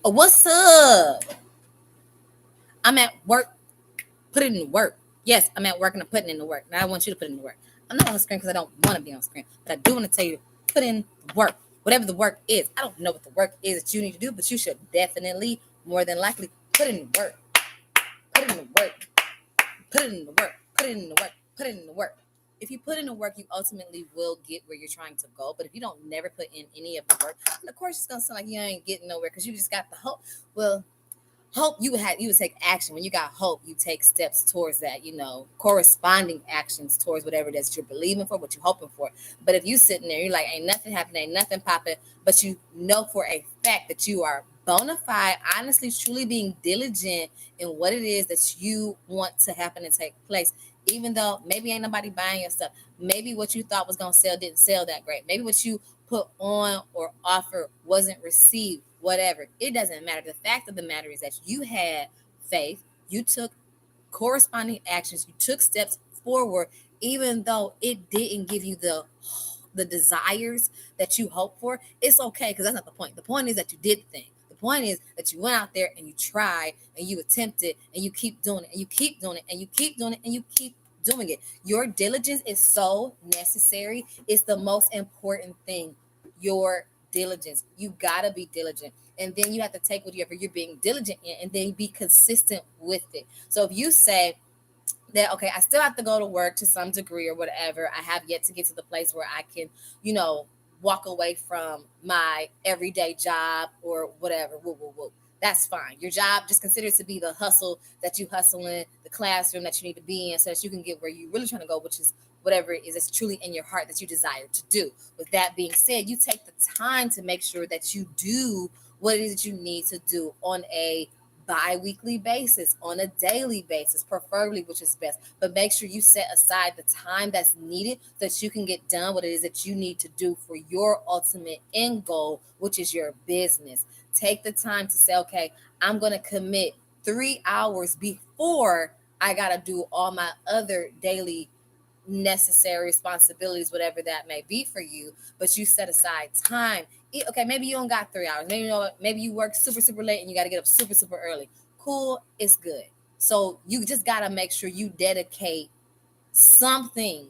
Oh, what's up? I'm at work. Put it in the work. Yes, I'm at work and I'm putting in the work. Now I want you to put in the work. I'm not on the screen because I don't want to be on the screen, but I do want to tell you to put in the work. Whatever the work is. I don't know what the work is that you need to do, but you should definitely, more than likely, put in the work. Put it in the work. Put it in the work. Put it in the work. Put it in the work. If you put in the work, you ultimately will get where you're trying to go. But if you don't never put in any of the work, then of course it's gonna sound like you ain't getting nowhere because you just got the hope. Well, hope you would take action. When you got hope, you take steps towards that, corresponding actions towards whatever it is that you're believing for, what you're hoping for. But if you sitting there, you're like, ain't nothing happening, ain't nothing popping, but you know for a fact that you are bona fide, honestly, truly being diligent in what it is that you want to happen and take place. Even though maybe ain't nobody buying your stuff, maybe what you thought was gonna sell didn't sell that great, maybe what you put on or offer wasn't received, whatever. It doesn't matter. The fact of the matter is that you had faith, you took corresponding actions, you took steps forward, even though it didn't give you the desires that you hope for. It's okay because that's not the point. The point is that you did the thing. The point is that you went out there and you tried and you attempted and you keep doing it and you keep doing it and you keep doing it and you keep doing it. Your diligence is so necessary. It's the most important thing. Your diligence. You gotta be diligent. And then you have to take whatever you're being diligent in and then be consistent with it. So if you say that, okay, I still have to go to work to some degree or whatever, I have yet to get to the place where I can, walk away from my everyday job or whatever. Woo, woo, woo. That's fine. Your job, just consider it to be the hustle that you hustle in, the classroom that you need to be in so that you can get where you're really trying to go, which is whatever it is that's truly in your heart that you desire to do. With that being said, you take the time to make sure that you do what it is that you need to do on a bi-weekly basis, on a daily basis, preferably, which is best. But make sure you set aside the time that's needed so that you can get done what it is that you need to do for your ultimate end goal, which is your business. Take the time to say, okay, I'm going to commit 3 hours before I got to do all my other daily necessary responsibilities, whatever that may be for you, but you set aside time. Okay, maybe you don't got 3 hours. Maybe you work super, super late and you got to get up super, super early. Cool, it's good. So you just got to make sure you dedicate something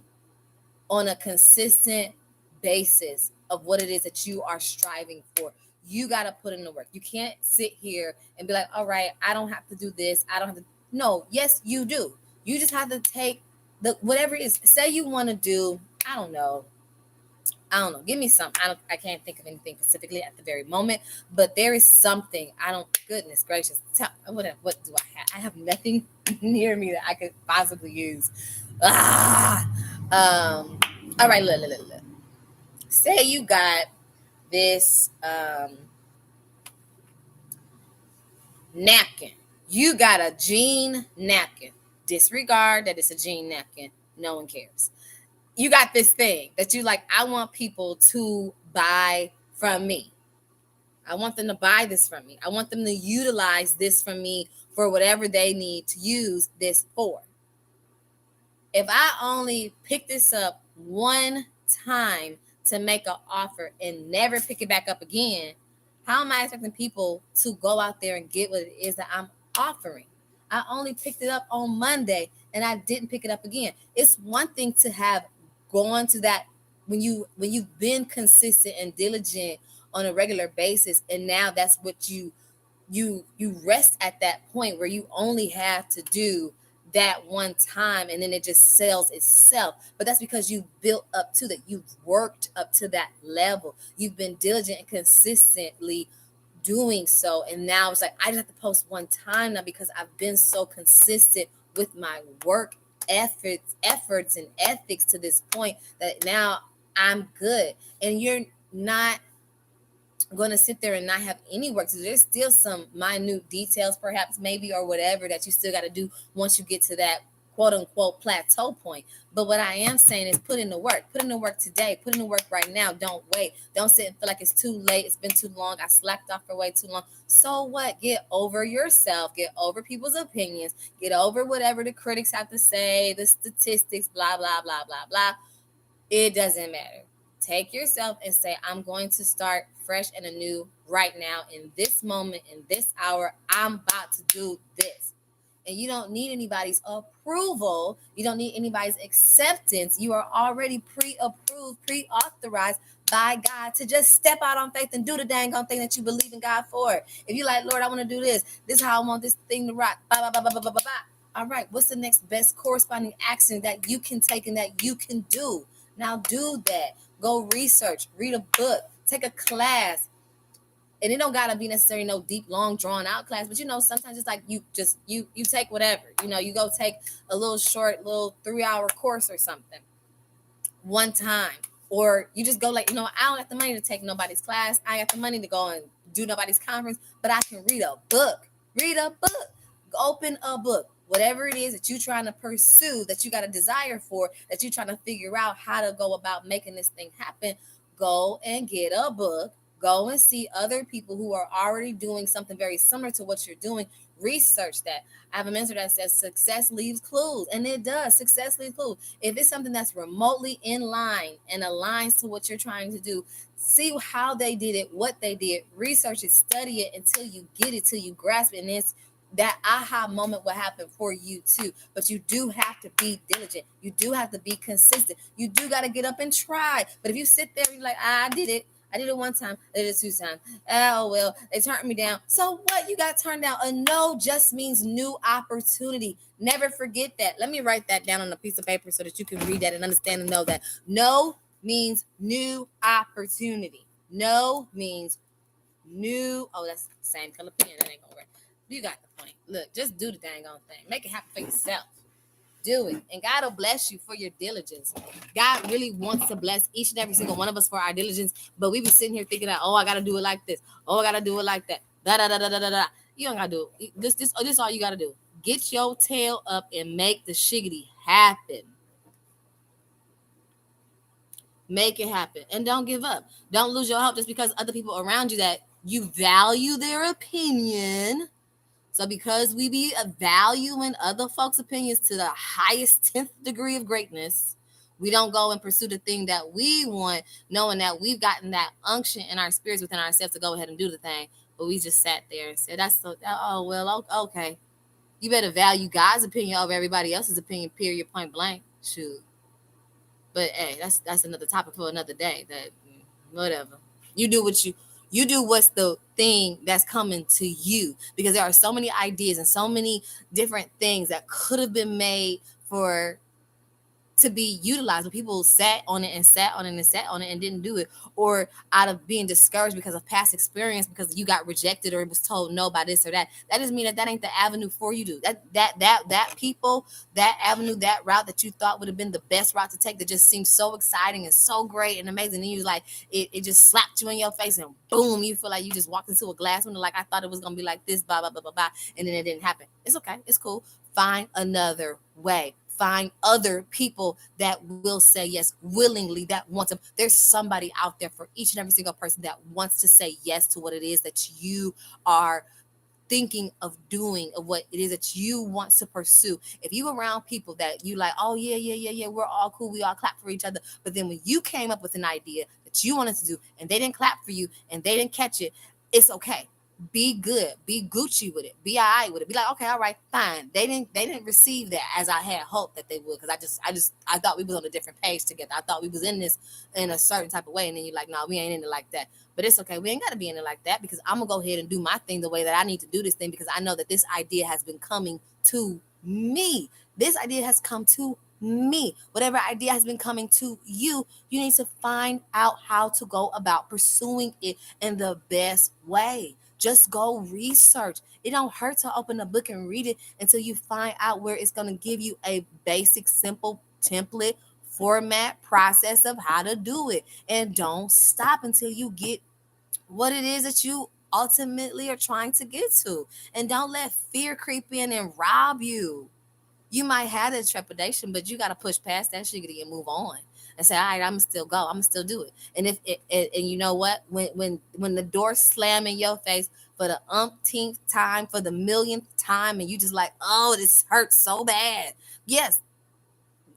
on a consistent basis of what it is that you are striving for. You got to put in the work. You can't sit here and be like, all right, I don't have to do this. I don't have to. No, yes, you do. You just have to take the whatever it is. Say you want to do, I don't know. I don't know. Give me some. I can't think of anything specifically at the very moment, but there is something. I don't. Goodness gracious. What do I have? I have nothing near me that I could possibly use. Ah. All right. Look. Say you got this napkin. You got a jean napkin. Disregard that it's a jean napkin. No one cares. You got this thing that you like, I want people to buy from me. I want them to buy this from me. I want them to utilize this from me for whatever they need to use this for. If I only pick this up one time to make an offer and never pick it back up again, how am I expecting people to go out there and get what it is that I'm offering? I only picked it up on Monday and I didn't pick it up again. It's one thing to have gone to that when you've been consistent and diligent on a regular basis, and now that's what you rest at that point where you only have to do that one time and then it just sells itself. But that's because you built up to that. You've worked up to that level. You've been diligent and consistently doing so. And now it's like, I just have to post one time now because I've been so consistent with my work efforts and ethics to this point that now I'm good. And you're not going to sit there and not have any work to do. There's still some minute details, perhaps, maybe, or whatever that you still got to do once you get to that quote unquote plateau point. But what I am saying is put in the work. Put in the work today. Put in the work right now. Don't wait. Don't sit and feel like it's too late. It's been too long. I slacked off for way too long. So what? Get over yourself. Get over people's opinions. Get over whatever the critics have to say, the statistics, blah, blah, blah, blah, blah. It doesn't matter. Take yourself and say, I'm going to start fresh and anew right now in this moment, in this hour. I'm about to do this. And you don't need anybody's approval. You don't need anybody's acceptance. You are already pre-approved, pre-authorized by God to just step out on faith and do the dang on thing that you believe in God for. If you like, Lord, I want to do this. This is how I want this thing to rock. Blah, blah, blah, blah, blah, blah, blah. All right, what's the next best corresponding action that you can take and that you can do? Now do that. Go research, read a book, take a class. And it don't gotta be necessarily no deep, long, drawn out class, but sometimes it's like you take whatever. You go take a little short, little 3-hour course or something one time. Or you just go like, I don't got the money to take nobody's class. I got the money to go and do nobody's conference, but I can read a book. Read a book. Open a book. Whatever it is that you're trying to pursue, that you got a desire for, that you're trying to figure out how to go about making this thing happen, go and get a book. Go and see other people who are already doing something very similar to what you're doing. Research that. I have a mentor that says success leaves clues, and it does. Success leaves clues. If it's something that's remotely in line and aligns to what you're trying to do, see how they did it, what they did, research it, study it until you get it, till you grasp it, and it's that aha moment will happen for you too. But you do have to be diligent. You do have to be consistent. You do got to get up and try. But if you sit there and you're like, I did it. I did it one time. I did it 2 times. Oh, well, they turned me down. So what? You got turned down. A no just means new opportunity. Never forget that. Let me write that down on a piece of paper so that you can read that and understand and know that. No means new opportunity. No means new. Oh, that's the same color pen. That ain't gonna work. You got the point. Look, just do the dang on thing. Make it happen for yourself. Do it. And God will bless you for your diligence. God really wants to bless each and every single one of us for our diligence. But we be sitting here thinking that, oh, I got to do it like this. Oh, I got to do it like that. Da, da, da, da, da, da, da. You don't got to do it. This is all you got to do. Get your tail up and make the shiggity happen. Make it happen. And don't give up. Don't lose your hope just because other people around you that you value their opinion. So because we be valuing other folks' opinions to the highest 10th degree of greatness, we don't go and pursue the thing that we want, knowing that we've gotten that unction in our spirits within ourselves to go ahead and do the thing. But we just sat there and said, okay. You better value God's opinion over everybody else's opinion, period, point blank. Shoot. But hey, that's another topic for another day. That whatever. You do what's the thing that's coming to you, because there are so many ideas and so many different things that could have been made to be utilized, but people sat on it and sat on it and sat on it and didn't do it, or out of being discouraged because of past experience, because you got rejected or it was told no by this or that. That doesn't mean that ain't the avenue for you to that people, that avenue, that route that you thought would have been the best route to take, that just seemed so exciting and so great and amazing, and you like it just slapped you in your face and boom, you feel like you just walked into a glass window, like I thought it was gonna be like this, blah blah blah blah blah, and then it didn't happen. It's okay, it's cool. Find another way. Find other people that will say yes willingly, that want to. There's somebody out there for each and every single person that wants to say yes to what it is that you are thinking of doing, of what it is that you want to pursue. If you around people that you like, oh yeah, we're all cool, we all clap for each other, but then when you came up with an idea that you wanted to do and they didn't clap for you and they didn't catch it, it's okay. Be good, be Gucci with it, be all right with it, be like, okay, all right, fine. They didn't receive that as I had hoped that they would, because I thought we was on a different page together. I thought we was in this in a certain type of way, and then you're like, no, we ain't in it like that. But it's okay, we ain't got to be in it like that, because I'm gonna go ahead and do my thing the way that I need to do this thing, because I know that this idea has been coming to me. This idea has come to me. Whatever idea has been coming to you, you need to find out how to go about pursuing it in the best way. Just go research. It don't hurt to open a book and read it until you find out where it's going to give you a basic, simple template, format, process of how to do it. And don't stop until you get what it is that you ultimately are trying to get to. And don't let fear creep in and rob you. You might have that trepidation, but you got to push past that shiggity and move on and say, all right, I'm still go. I'm still do it. And if and you know what, when the door slam in your face for the umpteenth time, for the millionth time, and you just like, oh, this hurts so bad. Yes,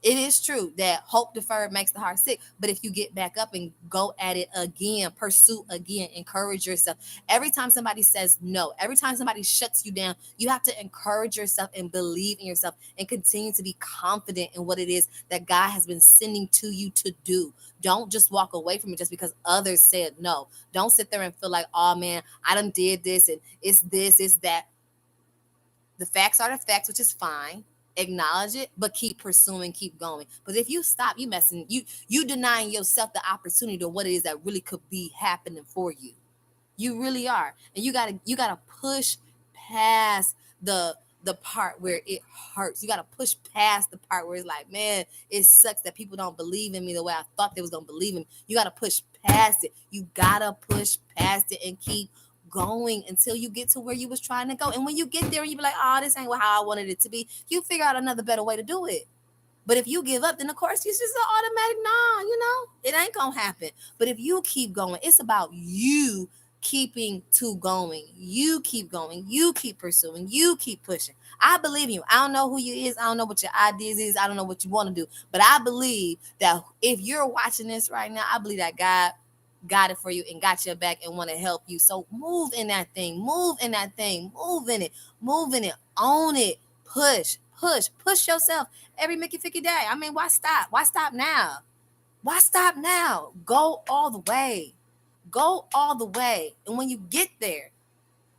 It is true that hope deferred makes the heart sick. But if you get back up and go at it again, pursue again, encourage yourself. Every time somebody says no, every time somebody shuts you down, you have to encourage yourself and believe in yourself and continue to be confident in what it is that God has been sending to you to do. Don't just walk away from it just because others said no. Don't sit there and feel like, oh man, I done did this and it's that. The facts are the facts, which is fine. Acknowledge it, but keep pursuing, keep going. But if you stop, you denying yourself the opportunity to what it is that really could be happening for you. You really are. And you gotta push past the part where it hurts. You gotta push past the part where it's like, man, it sucks that people don't believe in me the way I thought they was gonna believe in me. You gotta push past it. You gotta push past it and keep going until you get to where you was trying to go. And when you get there and you be like, oh, this ain't how I wanted it to be, you figure out another better way to do it. But if you give up, then of course it's just an automatic nah, it ain't gonna happen. But if you keep going, it's about you keeping to going. You keep going, you keep pursuing, you keep pushing. I believe in you. I don't know who you is, I don't know what your ideas is, I don't know what you want to do. But I believe that if you're watching this right now, I believe that God got it for you and got your back and want to help you. So move in that thing, move in that thing, move in it, own it, push yourself every Mickey Ficky day. I mean, why stop? Why stop now? Why stop now? Go all the way. Go all the way. And when you get there,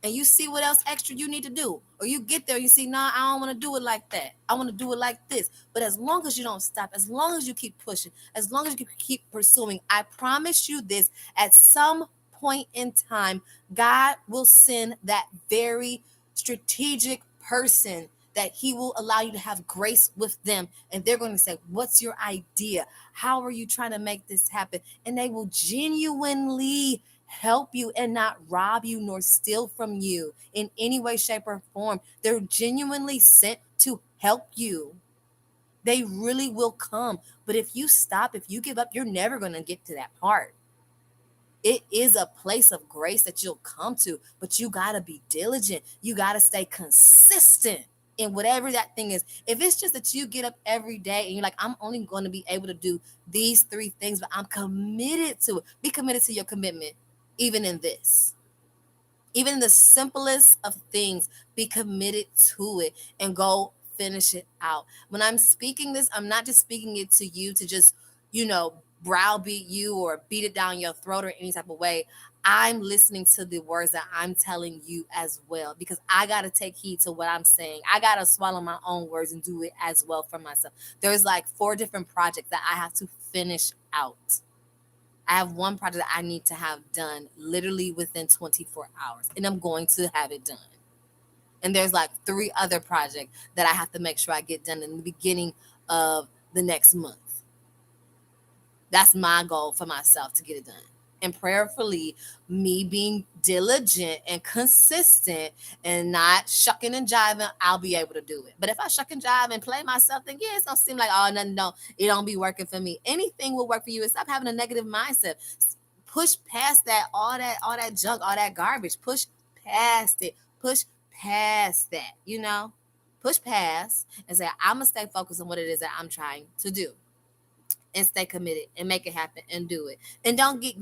and you see what else extra you need to do, or you get there, you see, nah, I don't want to do it like that. I want to do it like this. But as long as you don't stop, as long as you keep pushing, as long as you keep pursuing, I promise you this: at some point in time, God will send that very strategic person that He will allow you to have grace with them, and they're going to say, what's your idea? How are you trying to make this happen? And they will genuinely help you and not rob you nor steal from you in any way, shape, or form. They're genuinely sent to help you. They really will come. But if you stop, if you give up, you're never going to get to that part. It is a place of grace that you'll come to, but you got to be diligent. You got to stay consistent in whatever that thing is. If it's just that you get up every day and you're like, I'm only going to be able to do these 3 things, but I'm committed to it. Be committed to your commitment, even in this. Even in the simplest of things, be committed to it and go finish it out. When I'm speaking this, I'm not just speaking it to you to just, browbeat you or beat it down your throat or any type of way. I'm listening to the words that I'm telling you as well, because I got to take heed to what I'm saying. I got to swallow my own words and do it as well for myself. There's like 4 different projects that I have to finish out. I have one project that I need to have done literally within 24 hours, and I'm going to have it done. And there's like 3 other projects that I have to make sure I get done in the beginning of the next month. That's my goal for myself, to get it done. And prayerfully, me being diligent and consistent and not shucking and jiving, I'll be able to do it. But if I shuck and jive and play myself, then yeah, it's gonna seem like, oh, nothing, it don't be working for me. Anything will work for you. And stop having a negative mindset. Push past that, all that junk, all that garbage. Push past it. Push past that. Push past and say, I'm gonna stay focused on what it is that I'm trying to do. And stay committed and make it happen and do it. And don't get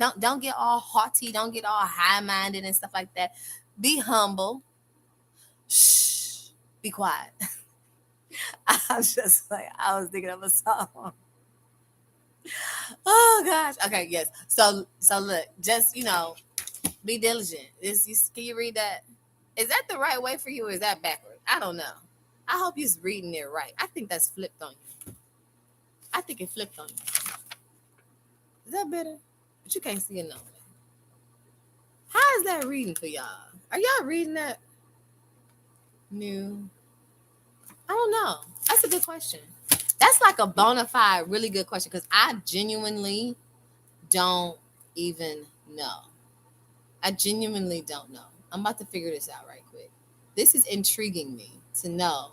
all haughty, don't get all high-minded and stuff like that. Be humble. Shh. Be quiet. I was thinking of a song. Oh gosh. Okay, yes. So look, just be diligent. Can you read that? Is that the right way for you, or is that backward? I don't know. I hope you're reading it right. I think that's flipped on you. I think it flipped on you. Is that better? But you can't see it no way. How is that reading for y'all? Are y'all reading that? New? I don't know. That's a good question. That's like a bona fide, really good question, because I genuinely don't even know. I genuinely don't know. I'm about to figure this out right quick. This is intriguing me to know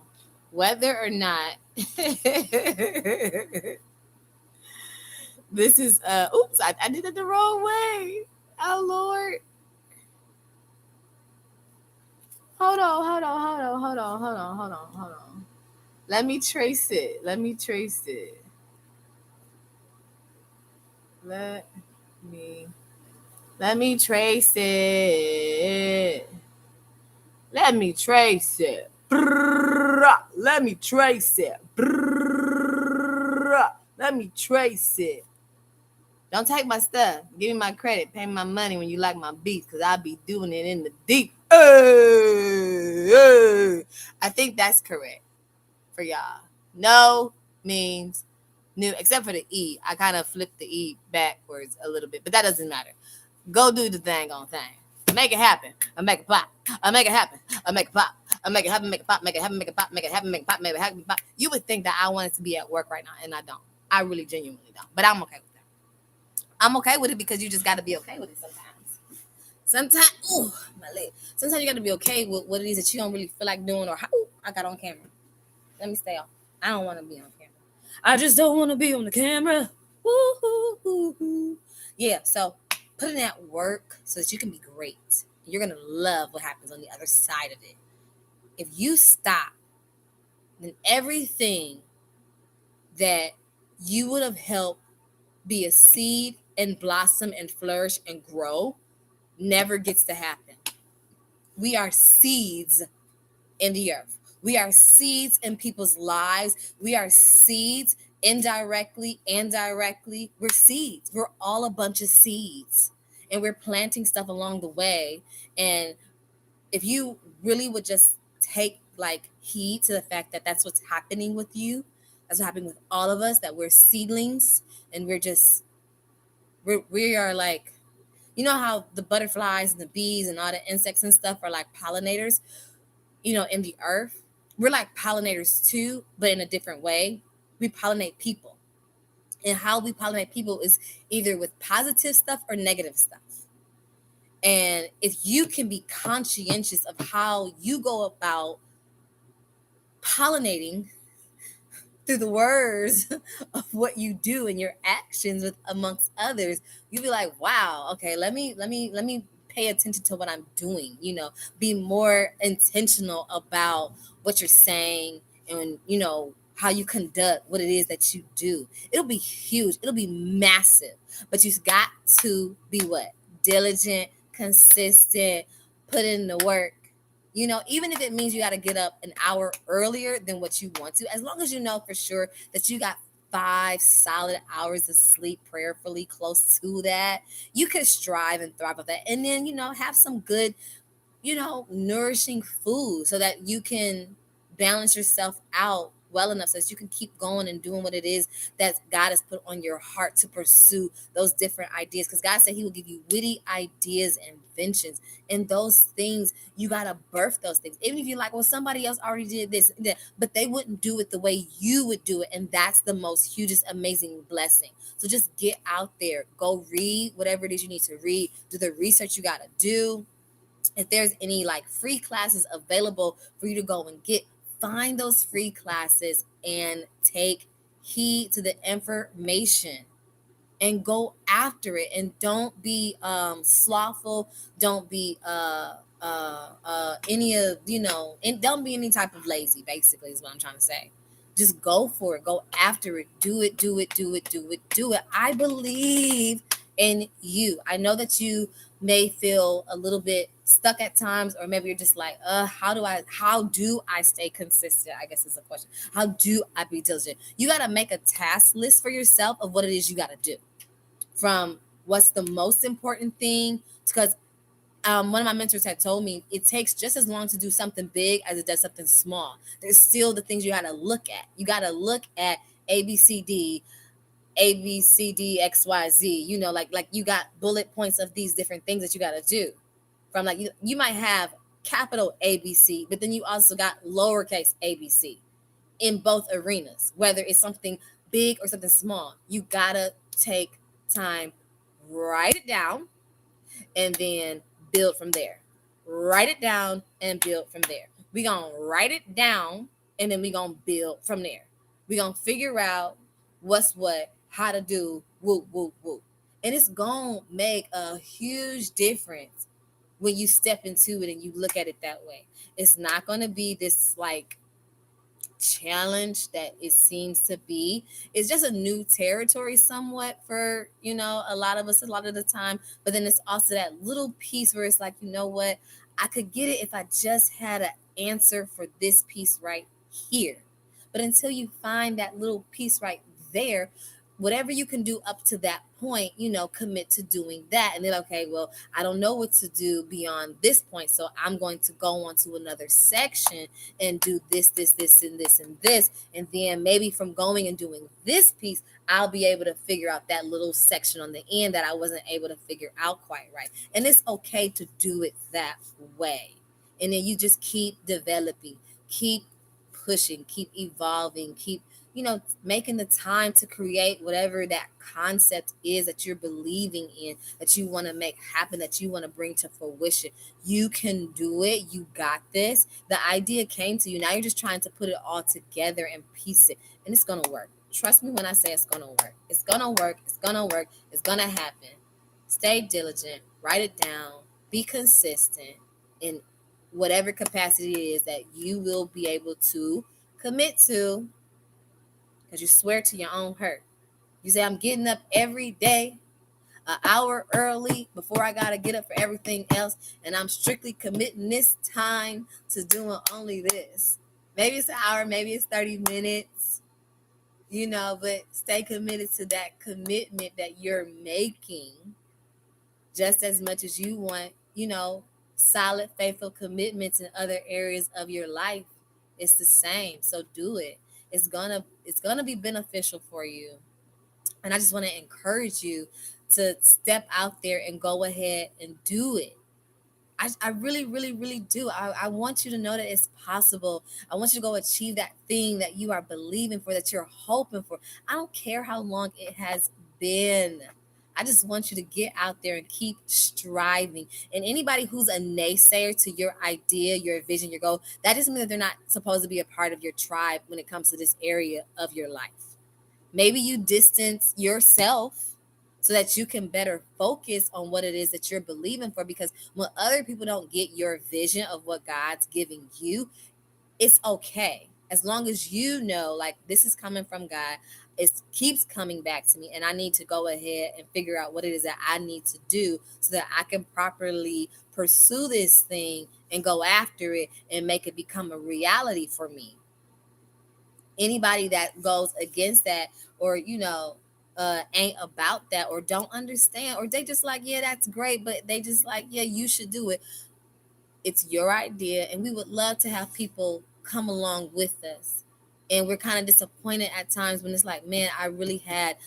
whether or not this is oops, I did it the wrong way. Oh Lord. Hold on. Let me trace it. Let me trace it. Let me let me trace it. Let me trace it. Let me trace it. Let me trace it. Don't take my stuff. Give me my credit. Pay me my money when you like my beats, because I'll be doing it in the deep. I think that's correct for y'all. No means new, except for the E. I kind of flipped the E backwards a little bit, but that doesn't matter. Go do the thing on thing. Make it happen. I make it pop. I make it happen. I make it pop. I make it happen. Make it pop. Make it happen. Make it pop. Make it happen. Make it pop. Make it happen. Pop. You would think that I wanted to be at work right now, and I don't. I really genuinely don't. But I'm okay with that. I'm okay with it because you just got to be okay with it sometimes. Sometimes, ooh, my leg. Sometimes you got to be okay with what it is that you don't really feel like doing, or how. Ooh, I got on camera. Let me stay off. I don't want to be on camera. I just don't want to be on the camera. Woo-hoo-hoo-hoo. Yeah, so put in that work so that you can be great. You're going to love what happens on the other side of it. If you stop, then everything that you would have helped be a seed and blossom and flourish and grow never gets to happen. We are seeds in the earth. We are seeds in people's lives. We are seeds indirectly and directly. We're seeds. We're all a bunch of seeds. And we're planting stuff along the way. And if you really would just take like heed to the fact that that's what's happening with you, that's what's happening with all of us, that we're seedlings and we are like, you know how the butterflies and the bees and all the insects and stuff are like pollinators, in the earth. We're like pollinators too, but in a different way. We pollinate people. And how we pollinate people is either with positive stuff or negative stuff. And if you can be conscientious of how you go about pollinating through the words of what you do and your actions with amongst others, you'll be like, wow, okay, let me pay attention to what I'm doing, be more intentional about what you're saying and how you conduct what it is that you do. It'll be huge, it'll be massive, but you've got to be what? Diligent, consistent, put in the work. Even if it means you got to get up an hour earlier than what you want to, as long as you know for sure that you got 5 solid hours of sleep, prayerfully close to that, you could strive and thrive with that. And then, have some good, nourishing food so that you can balance yourself out well enough so that you can keep going and doing what it is that God has put on your heart to pursue those different ideas. Because God said he will give you witty ideas and inventions. And those things, you got to birth those things. Even if you're like, well, somebody else already did this, but they wouldn't do it the way you would do it. And that's the most hugest, amazing blessing. So just get out there, go read whatever it is you need to read, do the research you got to do. If there's any like free classes available for you to go and get, find those free classes and take heed to the information and go after it. And don't be slothful. Don't be any of, and don't be any type of lazy, basically, is what I'm trying to say. Just go for it. Go after it. Do it, do it, do it, do it, do it. I believe in you. I know that you may feel a little bit stuck at times, or maybe you're just like, how do I stay consistent? I guess is the question. How do I be diligent? You got to make a task list for yourself of what it is you got to do, from what's the most important thing, because one of my mentors had told me it takes just as long to do something big as it does something small. There's still the things you got to look at. You got to look at ABCD, XYZ. Like you got bullet points of these different things that you got to do. From like you might have capital ABC, but then you also got lowercase ABC in both arenas, whether it's something big or something small. You gotta take time, write it down, and then build from there. Write it down and build from there. We gonna write it down and then we gonna build from there. We gonna figure out what's what, how to do, whoop, whoop, whoop. And it's gonna make a huge difference when you step into it and you look at it that way. It's not gonna be this like challenge that it seems to be. It's just a new territory somewhat for, a lot of us a lot of the time. But then it's also that little piece where it's like, you know what? I could get it if I just had an answer for this piece right here. But until you find that little piece right there, whatever you can do up to that point, commit to doing that. And then, okay, well, I don't know what to do beyond this point. So I'm going to go on to another section and do this, and this, and this. And then maybe from going and doing this piece, I'll be able to figure out that little section on the end that I wasn't able to figure out quite right. And it's okay to do it that way. And then you just keep developing, keep pushing, keep evolving, keep making the time to create whatever that concept is that you're believing in, that you want to make happen, that you want to bring to fruition. You can do it. You got this. The idea came to you. Now you're just trying to put it all together and piece it, and it's going to work. Trust me when I say it's going to work. It's going to work. It's going to work. It's going to happen. Stay diligent. Write it down. Be consistent in whatever capacity it is that you will be able to commit to, because you swear to your own hurt. You say, I'm getting up every day an hour early before I got to get up for everything else, and I'm strictly committing this time to doing only this. Maybe it's an hour, maybe it's 30 minutes, but stay committed to that commitment that you're making just as much as you want, solid, faithful commitments in other areas of your life. It's the same. So do it. It's gonna be beneficial for you. And I just want to encourage you to step out there and go ahead and do it. I really, really, really do. I want you to know that it's possible. I want you to go achieve that thing that you are believing for, that you're hoping for. I don't care how long it has been. I just want you to get out there and keep striving. And anybody who's a naysayer to your idea, your vision, your goal, that doesn't mean that they're not supposed to be a part of your tribe when it comes to this area of your life. Maybe you distance yourself so that you can better focus on what it is that you're believing for. Because when other people don't get your vision of what God's giving you, it's okay. As long as you know, like, this is coming from God, it keeps coming back to me, and I need to go ahead and figure out what it is that I need to do so that I can properly pursue this thing and go after it and make it become a reality for me. Anybody that goes against that, or ain't about that, or don't understand, or they just like, yeah, that's great, but they just like, yeah, you should do it. It's your idea, and we would love to have people come along with us. And we're kind of disappointed at times when it's like, man, I really had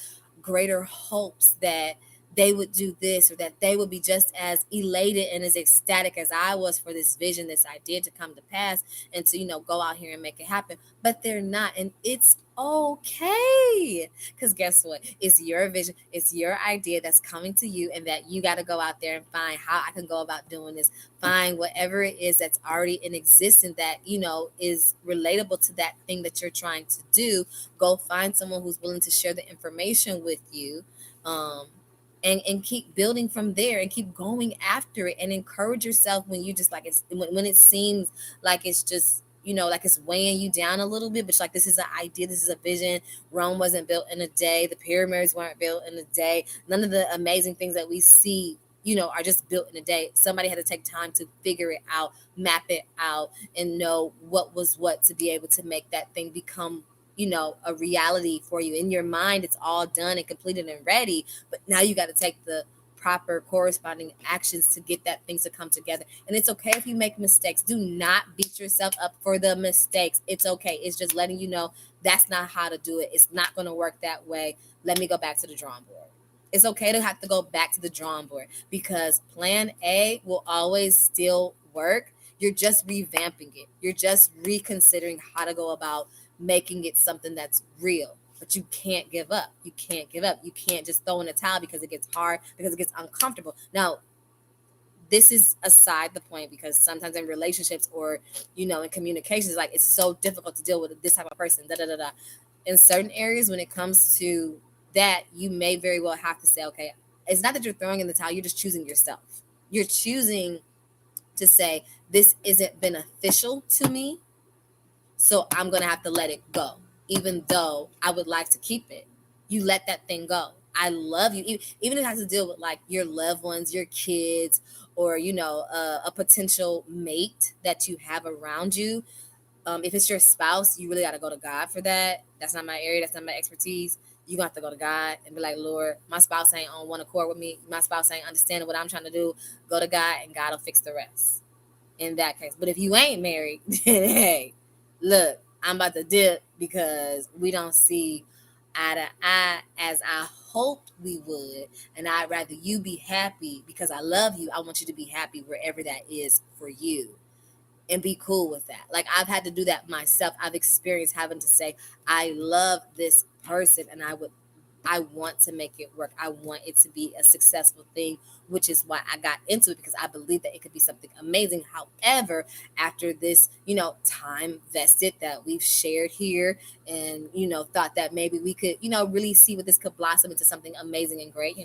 greater hopes that they would do this, or that they would be just as elated and as ecstatic as I was for this vision, this idea to come to pass, and to go out here and make it happen. But they're not, and it's okay, because guess what? It's your vision, it's your idea that's coming to you, and that you got to go out there and find how I can go about doing this. Find whatever it is that's already in existence that is relatable to that thing that you're trying to do. Go find someone who's willing to share the information with you, and keep building from there, and keep going after it, and encourage yourself when you just like when it seems like it's just like it's weighing you down a little bit. But it's like, this is an idea, this is a vision. Rome wasn't built in a day. The pyramids weren't built in a day. None of the amazing things that we see are just built in a day. Somebody had to take time to figure it out, map it out, and know what was what to be able to make that thing become a reality for you. In your mind, it's all done and completed and ready, but now you got to take the proper corresponding actions to get that thing to come together. And it's okay if you make mistakes. Do not beat yourself up for the mistakes. It's okay. It's just letting you know that's not how to do it. It's not going to work that way. Let me go back to the drawing board. It's okay to have to go back to the drawing board, because plan A will always still work. You're just revamping it. You're just reconsidering how to go about making it something that's real. But you can't give up. You can't give up. You can't just throw in a towel because it gets hard, because it gets uncomfortable. Now, this is aside the point, because sometimes in relationships, or in communications, like, it's so difficult to deal with this type of person. Da da da da. In certain areas, when it comes to that, you may very well have to say, okay, it's not that you're throwing in the towel. You're just choosing yourself. You're choosing to say, this isn't beneficial to me. So I'm going to have to let it go, even though I would like to keep it. You let that thing go. I love you. Even if it has to deal with like your loved ones, your kids, or, a potential mate that you have around you. If it's your spouse, you really got to go to God for that. That's not my area. That's not my expertise. You gonna have to go to God and be like, Lord, my spouse ain't on one accord with me. My spouse ain't understanding what I'm trying to do. Go to God and God will fix the rest in that case. But if you ain't married, then hey, look, I'm about to dip because we don't see eye to eye as I hoped we would. And I'd rather you be happy because I love you. I want you to be happy wherever that is for you and be cool with that. Like I've had to do that myself. I've experienced having to say, I love this person and I want to make it work. I want it to be a successful thing, which is why I got into it because I believe that it could be something amazing. However, after this, time vested that we've shared here and, thought that maybe we could, really see what this could blossom into something amazing and great.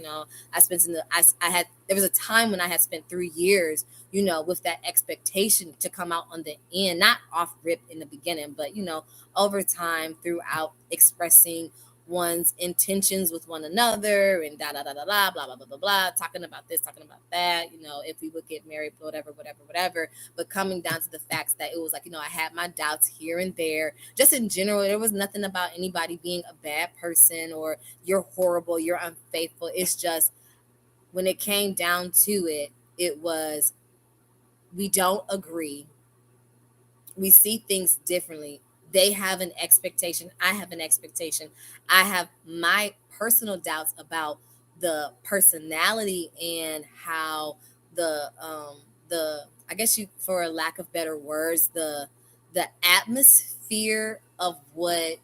I spent there was a time when I had spent 3 years, with that expectation to come out on the end, not off rip in the beginning, but, over time throughout expressing one's intentions with one another and da da da da da blah blah blah blah blah, talking about this, talking about that, if we would get married, whatever. But coming down to the facts that it was like, I had my doubts here and there. Just in general, there was nothing about anybody being a bad person or you're horrible, you're unfaithful. It's just when it came down to it, it was we don't agree. We see things differently. They have an expectation. I have an expectation. I have my personal doubts about the personality and how the I guess you, for a lack of better words, the atmosphere of what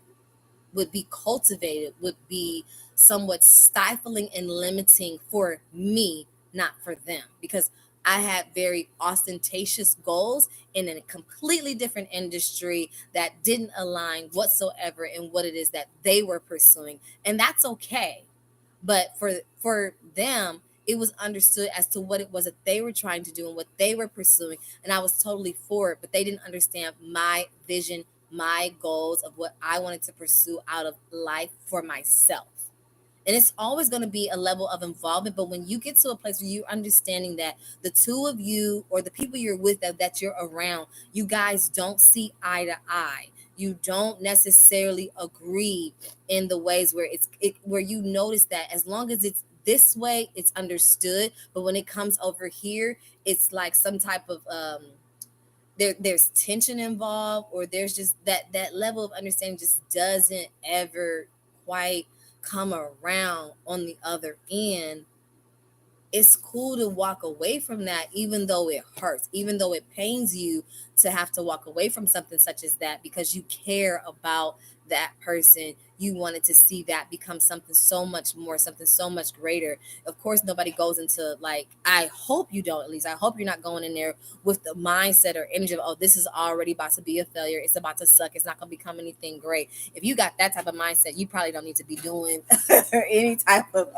would be cultivated would be somewhat stifling and limiting for me, not for them, because I had very ostentatious goals in a completely different industry that didn't align whatsoever in what it is that they were pursuing. And that's okay. But for them, it was understood as to what it was that they were trying to do and what they were pursuing. And I was totally for it, but they didn't understand my vision, my goals of what I wanted to pursue out of life for myself. And it's always going to be a level of involvement. But when you get to a place where you're understanding that the two of you or the people you're with, that you're around, you guys don't see eye to eye. You don't necessarily agree in the ways where where you notice that as long as it's this way, it's understood. But when it comes over here, it's like some type of there's tension involved, or there's just that level of understanding just doesn't ever quite come around on the other end. It's cool to walk away from that, even though it hurts, even though it pains you to have to walk away from something such as that, because you care about that person. You wanted to see that become something so much more, something so much greater. Of course, nobody goes into, like, I hope you don't, at least I hope you're not going in there with the mindset or image of, oh, this is already about to be a failure, it's about to suck, it's not going to become anything great. If you got that type of mindset, you probably don't need to be doing any type of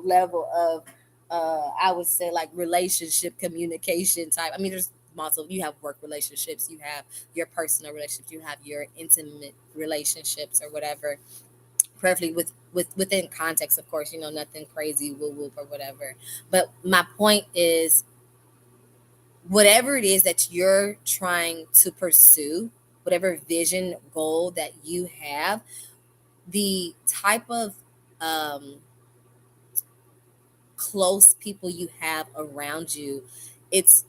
level of I would say like relationship communication type. I mean, there's multiple. You have work relationships, you have your personal relationships, you have your intimate relationships or whatever. Perfectly within context, of course, nothing crazy, woo woo or whatever. But my point is, whatever it is that you're trying to pursue, whatever vision, goal that you have, the type of close people you have around you, it's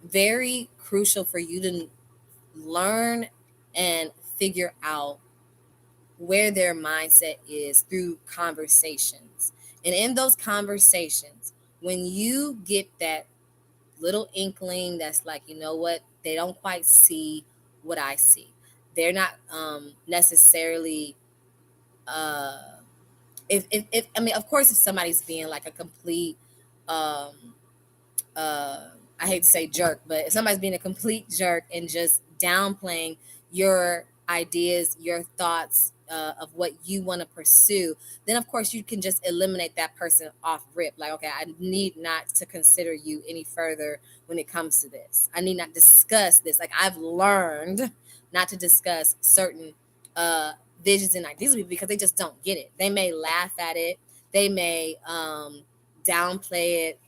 very crucial for you to learn and figure out where their mindset is through conversations. And in those conversations, when you get that little inkling that's like, you know what, they don't quite see what I see. They're not necessarily if I mean, of course, if somebody's being like a complete um I hate to say jerk, but if somebody's being a complete jerk and just downplaying your ideas, your thoughts of what you want to pursue, then of course you can just eliminate that person off rip. Like, okay, I need not to consider you any further when it comes to this. I need not discuss this. Like, I've learned not to discuss certain visions and ideas with people because they just don't get it. They may laugh at it, they may downplay it,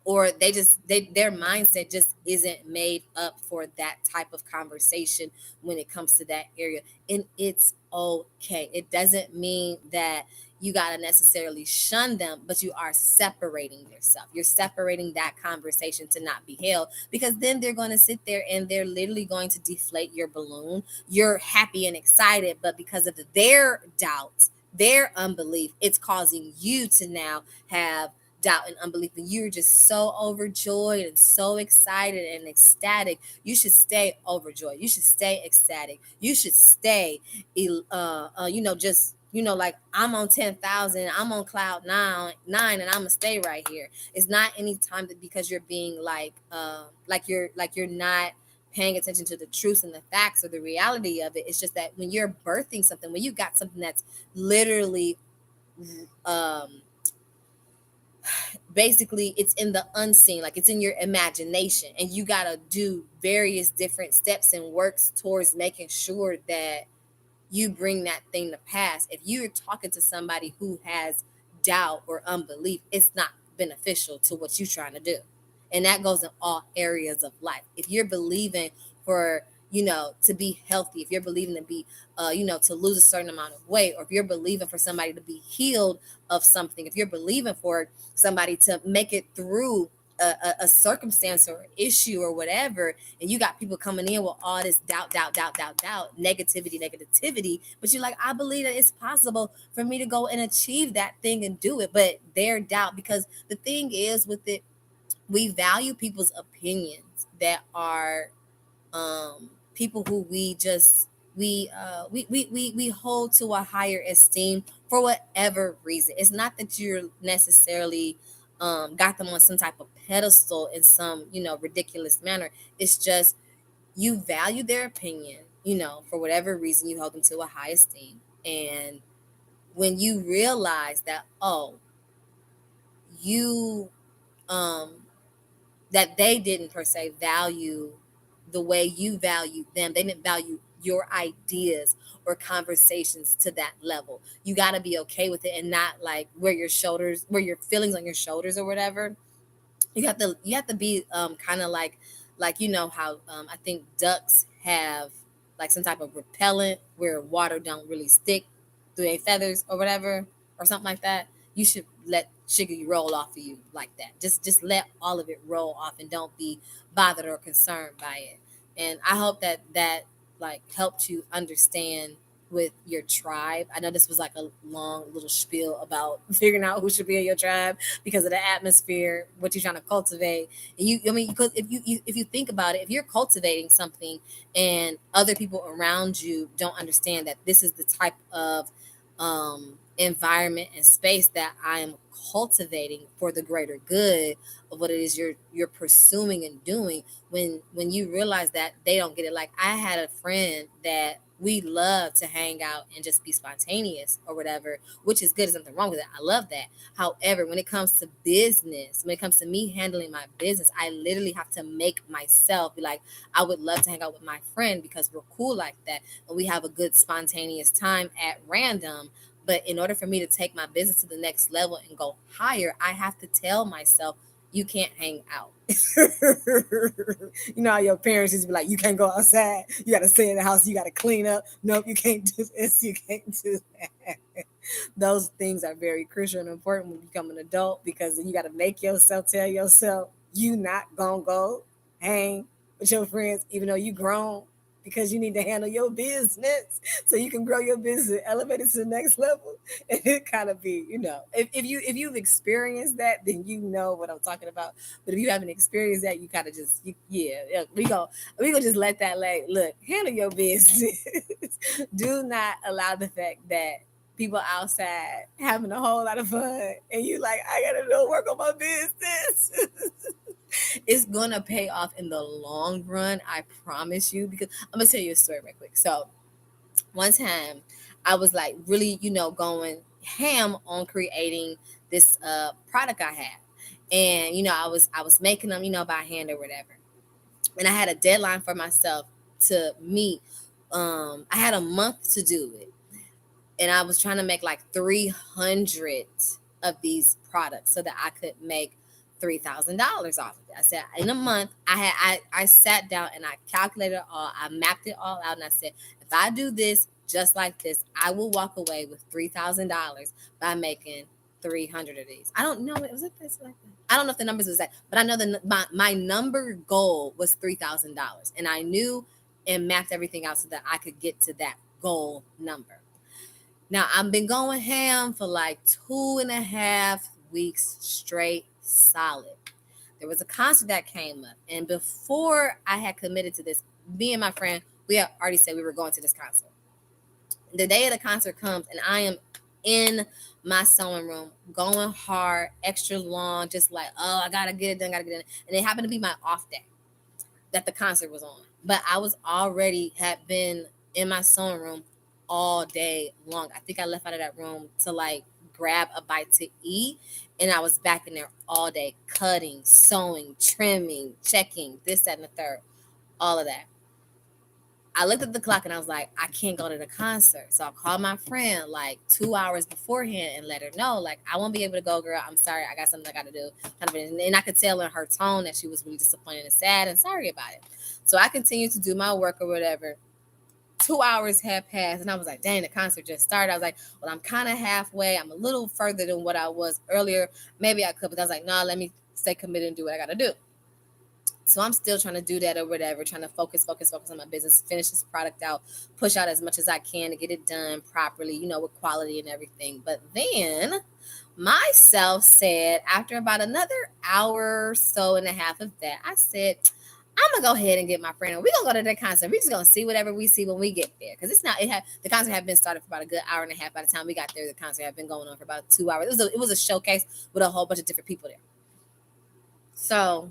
or their mindset just isn't made up for that type of conversation when it comes to that area. And it's okay. It doesn't mean that you got to necessarily shun them, but you are separating yourself. You're separating that conversation to not be held, because then they're going to sit there and they're literally going to deflate your balloon. You're happy and excited, but because of their doubts, their unbelief, it's causing you to now have doubt and unbelief, and you're just so overjoyed and so excited and ecstatic. You should stay overjoyed. You should stay ecstatic. You should stay, just like I'm on 10,000. I'm on cloud nine, and I'm gonna stay right here. It's not any time that because you're being like you're not paying attention to the truths and the facts or the reality of it. It's just that when you're birthing something, when you got something that's literally basically it's in the unseen, like it's in your imagination, and you got to do various different steps and works towards making sure that you bring that thing to pass. If you're talking to somebody who has doubt or unbelief, it's not beneficial to what you're trying to do. And that goes in all areas of life. If you're believing for, to be healthy, if you're believing to be, to lose a certain amount of weight, or if you're believing for somebody to be healed of something, if you're believing for somebody to make it through a circumstance or issue or whatever, and you got people coming in with all this doubt, negativity, but you're like, I believe that it's possible for me to go and achieve that thing and do it. But their doubt, because the thing is with it, we value people's opinions that are people who we hold to a higher esteem for whatever reason. It's not that you're necessarily got them on some type of pedestal in some ridiculous manner. It's just you value their opinion, for whatever reason you hold them to a high esteem. And when you realize that, you that they didn't per se value the way you value them. They didn't value your ideas or conversations to that level. You got to be okay with it and not like wear your feelings on your shoulders or whatever. You have to be kind of like how I think ducks have like some type of repellent where water don't really stick through their feathers or whatever, or something like that. You should let sugar roll off of you like that. Just let all of it roll off and don't be bothered or concerned by it. And I hope that like helped you understand with your tribe. I know this was like a long little spiel about figuring out who should be in your tribe because of the atmosphere, what you're trying to cultivate. And because if you think about it, if you're cultivating something and other people around you don't understand that this is the type of environment and space that I am cultivating for the greater good of what it is you're pursuing and doing, when you realize that they don't get it. Like I had a friend that we love to hang out and just be spontaneous or whatever, which is good. There's nothing wrong with it. I love that. However, when it comes to business, when it comes to me handling my business, I literally have to make myself be like, I would love to hang out with my friend because we're cool like that and we have a good spontaneous time at random. But in order for me to take my business to the next level and go higher, I have to tell myself, you can't hang out. You know how your parents just be like, you can't go outside. You got to stay in the house. You got to clean up. Nope, you can't do this. You can't do that. Those things are very crucial and important when you become an adult, because you got to make yourself tell yourself you not going to go hang with your friends, even though you grown, because you need to handle your business so you can grow your business and elevate it to the next level. And it kind of be, if you've experienced that, then you know what I'm talking about. But if you haven't experienced that, you kind of just, we gonna just let that look, handle your business. Do not allow the fact that people outside having a whole lot of fun and you like, I gotta go work on my business. It's gonna pay off in the long run, I promise you. Because I'm gonna tell you a story right quick. So one time I was like really, going ham on creating this product I had. And I was making them, by hand or whatever. And I had a deadline for myself to meet I had a month to do it, and I was trying to make like 300 of these products so that I could make $3,000 off of it. I said in a month, I sat down and I calculated it all, I mapped it all out, and I said if I do this just like this, I will walk away with $3,000 by making 300 of these. I don't know. Was it this like that? I don't know if the numbers was that, but I know that my number goal was $3,000, and I knew and mapped everything out so that I could get to that goal number. Now I've been going ham for like 2.5 weeks straight solid. There was a concert that came up, and before I had committed to this, me and my friend, we had already said we were going to this concert. The day of the concert comes, and I am in my sewing room going hard, extra long, just like, oh, I gotta get it done, and it happened to be my off day that the concert was on. But I was already had been in my sewing room all day long. I think I left out of that room to like grab a bite to eat, and I was back in there all day cutting, sewing, trimming, checking, this, that, and the third, all of that. I looked at the clock and I was like, I can't go to the concert. So I called my friend like 2 hours beforehand and let her know, like, I won't be able to go, girl. I'm sorry. I got something I got to do. And I could tell in her tone that she was really disappointed and sad and sorry about it. So I continued to do my work or whatever. 2 hours had passed and I was like, dang, the concert just started. I was like, well, I'm kind of halfway. I'm a little further than what I was earlier. Maybe I could, but I was like, no, let me stay committed and do what I got to do. So I'm still trying to do that or whatever, trying to focus on my business, finish this product out, push out as much as I can to get it done properly, with quality and everything. But then myself said, after about another hour or so and a half of that, I said, I'm gonna go ahead and get my friend. We're gonna go to the concert. We're just gonna see whatever we see when we get there. Because the concert had been started for about a good hour and a half. By the time we got there, the concert had been going on for about 2 hours. It was a showcase with a whole bunch of different people there. So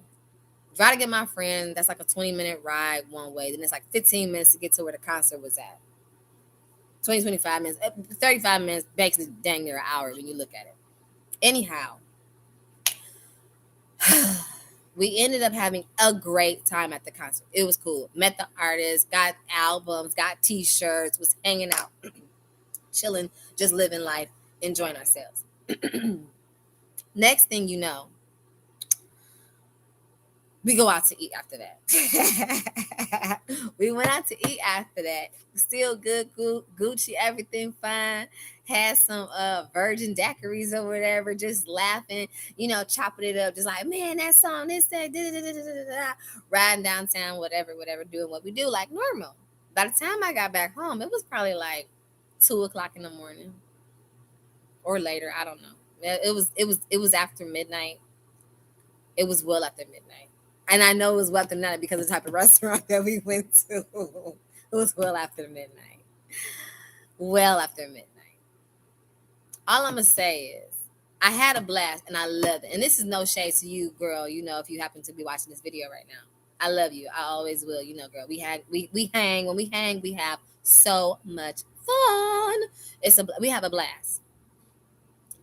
try to get my friend. That's like a 20-minute ride one way. Then it's like 15 minutes to get to where the concert was at. 20, 25 minutes, 35 minutes, basically dang near an hour when you look at it. Anyhow, we ended up having a great time at the concert. It was cool. Met the artists, got albums, got t-shirts, was hanging out, chilling, just living life, enjoying ourselves. Next thing you know, we go out to eat after that. We went out to eat after that. Still good, Gucci, everything fine. Had some virgin daiquiris or whatever, just laughing, chopping it up, just like, man, that song, this, that, da, da, da, da, da, da. Riding downtown, whatever, doing what we do like normal. By the time I got back home, it was probably like 2:00 in the morning or later. I don't know. It was after midnight. It was well after midnight. And I know it was well after midnight because of the type of restaurant that we went to. It was well after midnight. Well after midnight. All I'm going to say is I had a blast and I loved it. And this is no shade to you, girl, if you happen to be watching this video right now. I love you. I always will, girl. We hang. When we hang, we have so much fun. We have a blast.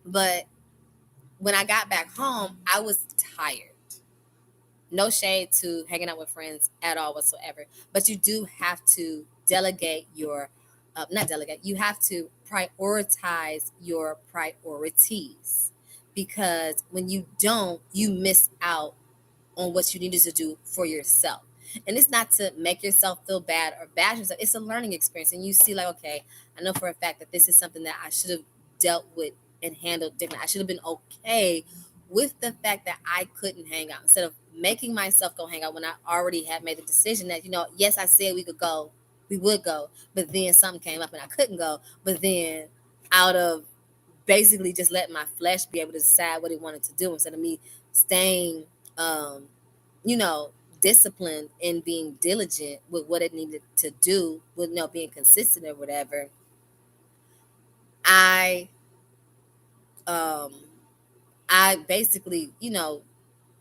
But when I got back home, I was tired. No shade to hanging out with friends at all whatsoever. But you do have to delegate your, you have to prioritize your priorities. Because when you don't, you miss out on what you needed to do for yourself. And it's not to make yourself feel bad or bash yourself. It's a learning experience. And you see like, okay, I know for a fact that this is something that I should have dealt with and handled differently. I should have been okay with the fact that I couldn't hang out instead of making myself go hang out when I already had made the decision that, yes, I said we would go, but then something came up and I couldn't go. But then out of basically just letting my flesh be able to decide what it wanted to do instead of me staying, disciplined and being diligent with what it needed to do, with being consistent or whatever, I basically,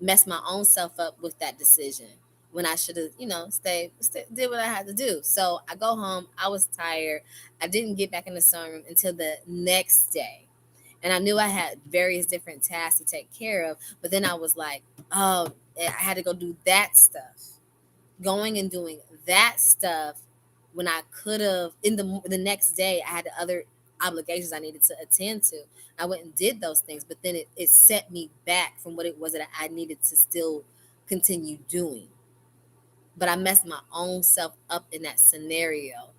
messed my own self up with that decision when I should have, did what I had to do. So I go home. I was tired. I didn't get back in the sewing room until the next day. And I knew I had various different tasks to take care of. But then I was like, oh, I had to go do that stuff. Going and doing that stuff when I could have, in the next day I had other obligations I needed to attend to. I went and did those things, but then it set me back from what it was that I needed to still continue doing. But I messed my own self up in that scenario.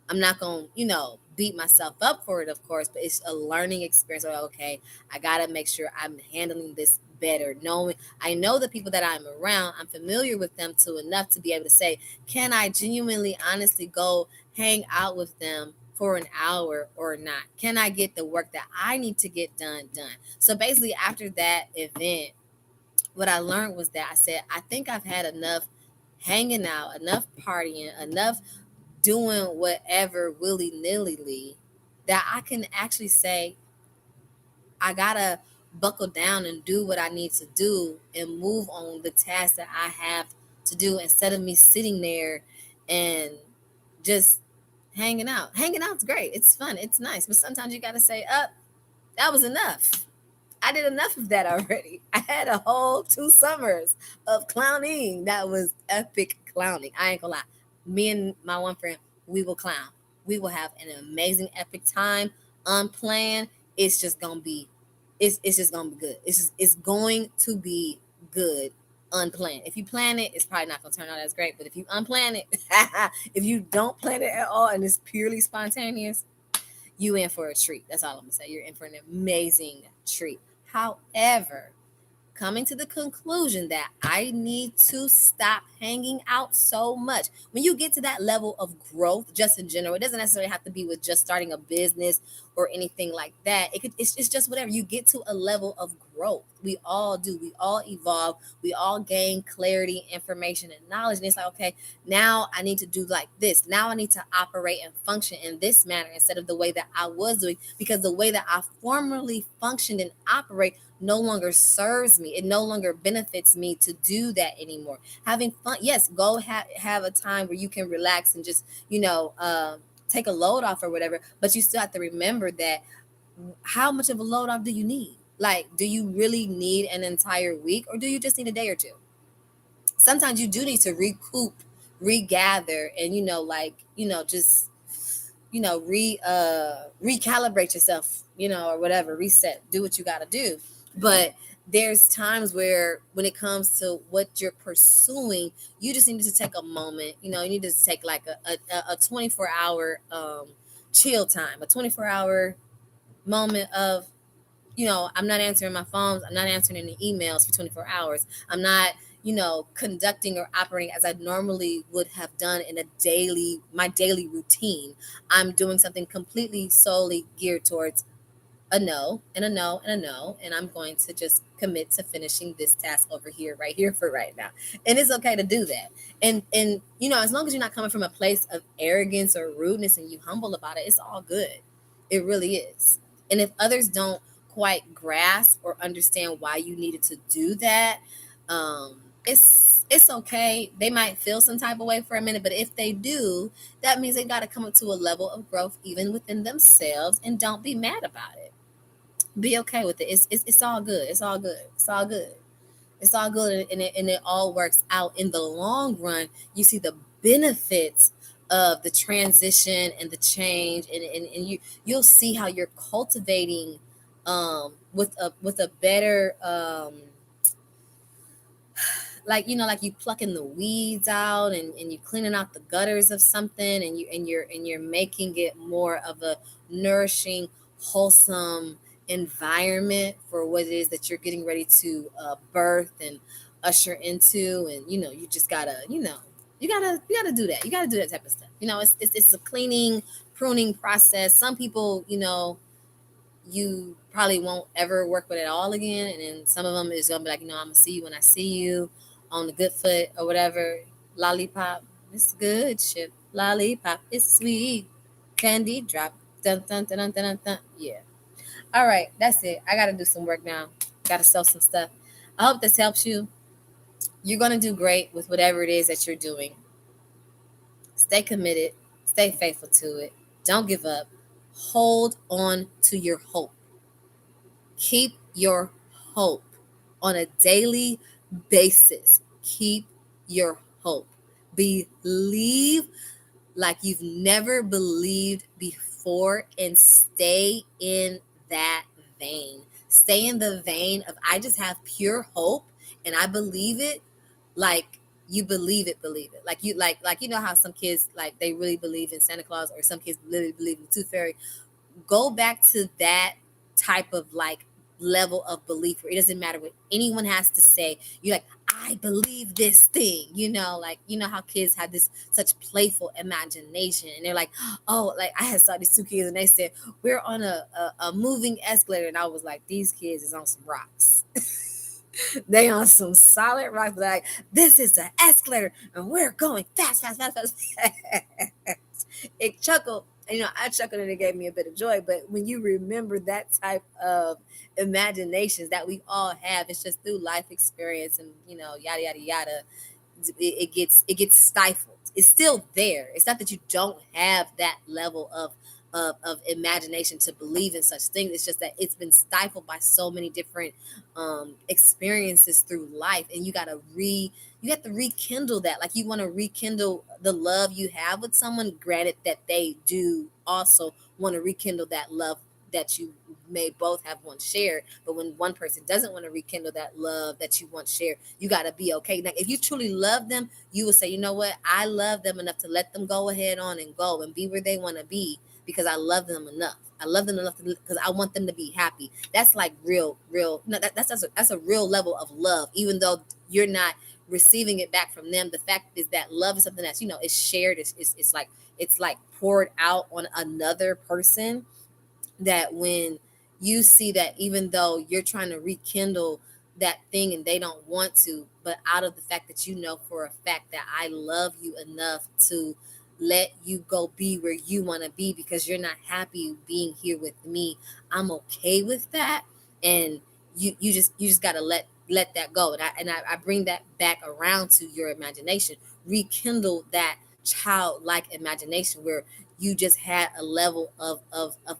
I'm not going to, beat myself up for it, of course, but it's a learning experience. Like, okay, I got to make sure I'm handling this better. Knowing I know the people that I'm around, I'm familiar with them to enough to be able to say, can I genuinely, honestly go hang out with them for an hour or not? Can I get the work that I need to get done? So basically, after that event, what I learned was that I said, I think I've had enough hanging out, enough partying, enough doing whatever willy nilly that I can actually say, I gotta buckle down and do what I need to do and move on the tasks that I have to do instead of me sitting there and just hanging out. Hanging out's great. It's fun. It's nice. But sometimes you gotta say, up, that was enough. I did enough of that already. I had a whole 2 summers of clowning. That was epic clowning. I ain't gonna lie. Me and my one friend, we will clown. We will have an amazing, epic time unplanned. It's just gonna be, it's just gonna be good. It's going to be good unplanned. If you plan it, it's probably not gonna turn out as great. But if you unplan it, if you don't plan it at all and it's purely spontaneous, you in for a treat. That's all I'm gonna say. You're in for an amazing treat. However, coming to the conclusion that I need to stop hanging out so much. When you get to that level of growth, just in general, it doesn't necessarily have to be with just starting a business or anything like that. It's just whatever. You get to a level of growth. We all do. We all evolve. We all gain clarity, information, and knowledge. And it's like, okay, now I need to do like this. Now I need to operate and function in this manner instead of the way that I was doing, because the way that I formerly functioned and operate no longer serves me. It no longer benefits me to do that anymore. Having fun, yes, go have a time where you can relax and just, take a load off or whatever. But you still have to remember that, how much of a load off do you need? Like, do you really need an entire week, or do you just need a day or two? Sometimes you do need to recoup, regather, and just recalibrate yourself, or whatever, reset, do what you got to do. But there's times where, when it comes to what you're pursuing, you just need to take a moment. You need to take like a 24-hour chill time, a 24-hour moment of, I'm not answering my phones. I'm not answering any emails for 24 hours. I'm not, conducting or operating as I normally would have done in my daily routine. I'm doing something completely solely geared towards a no and a no and a no. And I'm going to just commit to finishing this task over here, right here, for right now. And it's okay to do that. And as long as you're not coming from a place of arrogance or rudeness and you humble about it, it's all good. It really is. And if others don't quite grasp or understand why you needed to do that, it's okay. They might feel some type of way for a minute, but if they do, that means they got to come up to a level of growth even within themselves, and don't be mad about it. Be okay with it. It's all good. It's all good. It's all good. It's all good, and it all works out in the long run. You see the benefits of the transition and the change, and you'll see how you're cultivating with a better like you plucking the weeds out, and you cleaning out the gutters of something, and you're making it more of a nourishing, wholesome environment for what it is that you're getting ready to birth and usher into. And you just gotta you gotta do that. You gotta do that type of stuff. It's a cleaning, pruning process. Some people, you probably won't ever work with it all again. And then some of them is gonna be like, I'm gonna see you when I see you, on the good foot or whatever. Lollipop, it's good shit. Lollipop, it's sweet. Candy drop. Dun dun dun dun dun dun. Yeah. All right, that's it. I gotta do some work now. Gotta sell some stuff. I hope this helps you. You're gonna do great with whatever it is that you're doing. Stay committed. Stay faithful to it. Don't give up. Hold on to your hope. Keep your hope on a daily basis. Keep your hope. Believe like you've never believed before, and stay in that vein. Stay in the vein of I just have pure hope and I believe it. Like you believe it. Like you know how some kids like they really believe in Santa Claus, or some kids literally believe in the Tooth Fairy. Go back to that type of like level of belief where it doesn't matter what anyone has to say. You're like, I believe this thing, like you know how kids have this such playful imagination, and they're like, oh, like I had saw these two kids and they said we're on a moving escalator, and I was like, these kids is on some rocks. They on some solid rocks. Like, this is the escalator and we're going fast, fast, fast, fast. It chuckled. I chuckled and it gave me a bit of joy. But when you remember that type of imaginations that we all have, it's just through life experience and yada yada yada. It gets stifled. It's still there. It's not that you don't have that level of imagination to believe in such things. It's just that it's been stifled by so many different experiences through life, and you have to rekindle that. Like you want to rekindle the love you have with someone, granted that they do also want to rekindle that love that you may both have once shared. But when one person doesn't want to rekindle that love that you once shared, you got to be okay. Now, if you truly love them, you will say, you know what, I love them enough to let them go ahead on and go and be where they want to be, because I love them enough. I love them enough because I want them to be happy. That's like real. No, that's a real level of love. Even though you're not receiving it back from them, the fact is that love is something that's it's shared. It's like poured out on another person. That when you see that, even though you're trying to rekindle that thing and they don't want to, but out of the fact that for a fact that I love you enough to let you go be where you want to be because you're not happy being here with me, I'm okay with that. And you just got to let that go. And I bring that back around to your imagination. Rekindle that childlike imagination where you just had a level of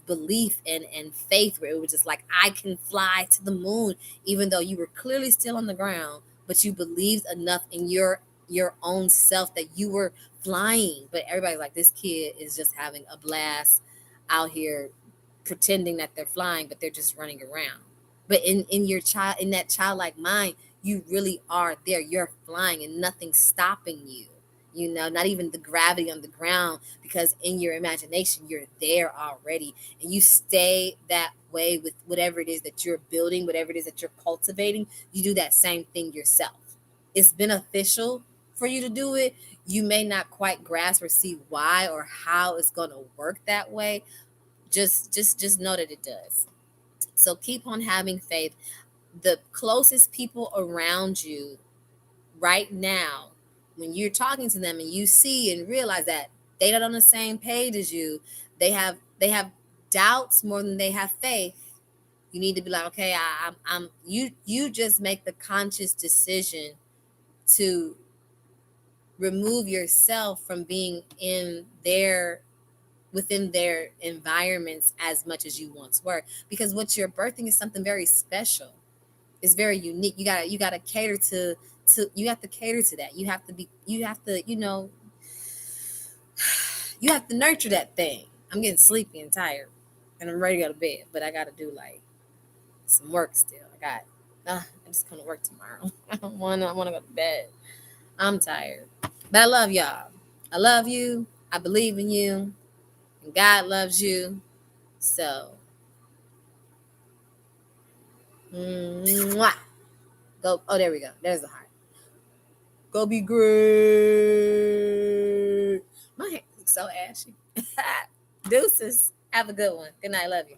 belief and faith where it was just like, I can fly to the moon, even though you were clearly still on the ground, but you believed enough in your own self that you were flying. But everybody's like, this kid is just having a blast out here pretending that they're flying, but they're just running around. But in that childlike mind, you really are there. You're flying and nothing's stopping you. Not even the gravity on the ground, because in your imagination, you're there already. And you stay that way with whatever it is that you're building, whatever it is that you're cultivating. You do that same thing yourself. It's beneficial for you to do it. You may not quite grasp or see why or how it's going to work that way. Just know that it does. So keep on having faith. The closest people around you right now, when you're talking to them and you see and realize that they're not on the same page as you, they have doubts more than they have faith. You need to be like, okay, I'm you just make the conscious decision to remove yourself from being within their environments as much as you once were, because what you're birthing is something very special. It's very unique. You gotta cater to you have to cater to that. You have to nurture that thing. I'm getting sleepy and tired and I'm ready to go to bed, but I gotta do like some work still. I'm just gonna work tomorrow. I wanna go to bed. I'm tired. But I love y'all. I love you. I believe in you. And God loves you. So mwah. Go. Oh, there we go. There's the heart. Go be great. My hair looks so ashy. Deuces. Have a good one. Good night. Love you.